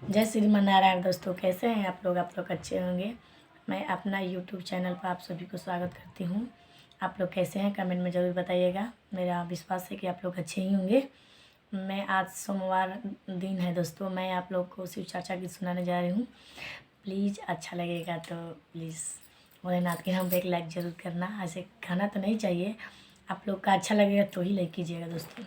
जय श्रीमान नारायण। दोस्तों कैसे हैं आप लोग अच्छे होंगे। मैं अपना यूट्यूब चैनल पर आप सभी को स्वागत करती हूं। आप लोग कैसे हैं कमेंट में ज़रूर बताइएगा। मेरा विश्वास है कि आप लोग अच्छे ही होंगे। मैं आज सोमवार दिन है दोस्तों, मैं आप लोग को शिव चर्चा गीत सुनाने जा रही हूँ। प्लीज़ अच्छा लगेगा तो प्लीज़ भोलेनाथ के नाम पे एक लाइक ज़रूर करना। ऐसे खाना तो नहीं चाहिए, आप लोग का अच्छा लगेगा तो ही लाइक कीजिएगा दोस्तों।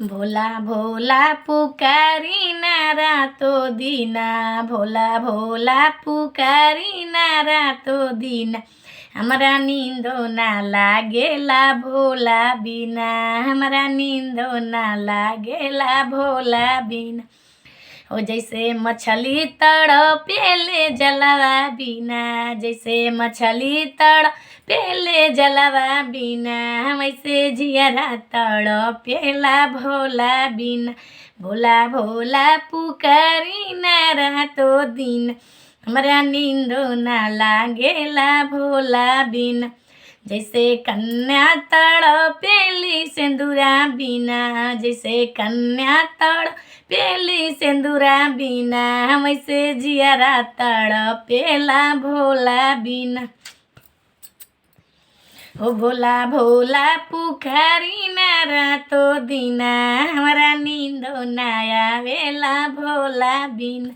भोला भोला पुकारी नारा तो दीना, भोला भोला पुकारी नारा तो दीना, हमारा नींदो ना लागेला भोला बिना, हमारा नींदो ना लागेला भोला बिना। हो जैसे मछली तड़पेले जलवा बिना, जैसे मछली तड़पेले जलवा बिना, वैसे जियरा तड़पेला भोला बिना। भोला भोला पुकारी नारा तो दिन, हमारा नींदो ना लागेला भोला बिना। जैसे कन्या तड़पेली सिंदूरा बिना, जैसे कन्या तड़पेली सिंदूरा बिना, वैसे जियरा तड़पेला भोला बिना। हो भोला भोला पुकारी नारा तो दीना, हमारा नींदो ना आवेला भोला बिना।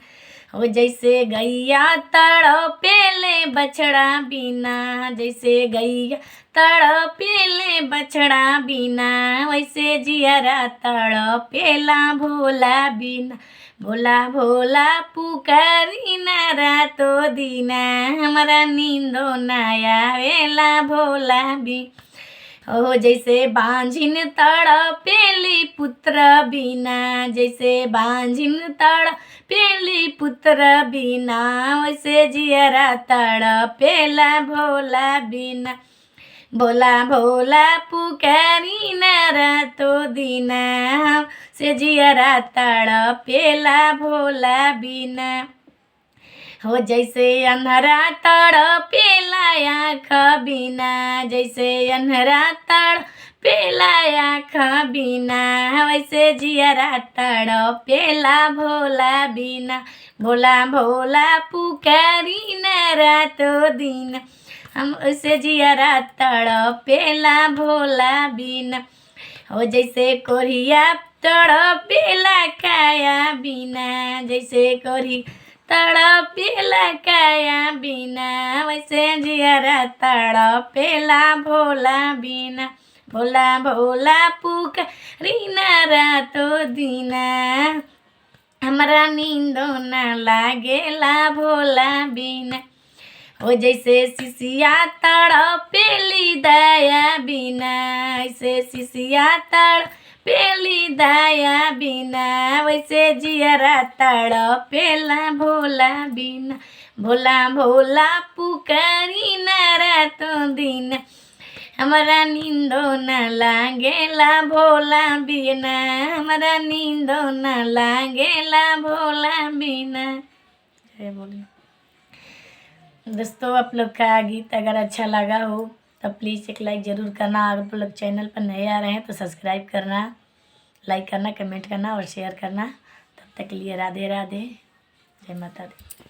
हो जैसे गैया तड़पेले बछड़ा बिना, जैसे गैया तड़पेले बछड़ा बिना, वैसे जियरा तड़पेला भोला बिना। भोला भोला पुकारी नारा तो दीना, हमारा नींदो ना आवेला भोला बिना। हो जैसे बांझिन तड़पेली पुत्र बिना, जैसे बांझिन तड़पेली पुत्र बिना, वैसे जियरा तड़पेला भोला बिना। भोला भोला पुकारी नारा तो दीना, से जियरा तड़पेला भोला बिना। हो जैसे अन्हरा तड़पेला आँख बिना, जैसे अन्हरा तड़पेला आँख बिना, वैसे जियरा तड़पेला भोला बिना। भोला भोला पुकारी नारा तो दीना, हम उसे जियरा तड़पेला भोला बिना। हो जैसे कोरिया तड़पेला काया बिना, जैसे कोरी तड़पेला काया बिना, वैसे जियरा तड़पेला भोला बिना। भोला भोला पुकारी नारा तो दीना, हमारा नींदो ना लागेला भोला बिना। हो जैसे शिशिया तड़पेली दया बिना, ऐसे शिशिया तड़पेली दया बिना, वैसे जियरा तड़पेला भोला बिना। भोला भोला पुकारी नारा तो दीना, हमारा नींदो ना लागेला भोला बिना, हमारा नींदो ना लागेला भोला बिना। जय बोलिए दोस्तों। आप लोग का गीत अगर अच्छा लगा हो तो प्लीज़ एक लाइक ज़रूर करना। अगर आप लोग चैनल पर नए आ रहे हैं तो सब्सक्राइब करना, लाइक करना, कमेंट करना और शेयर करना। तब तक के लिए राधे राधे, जय माता दी।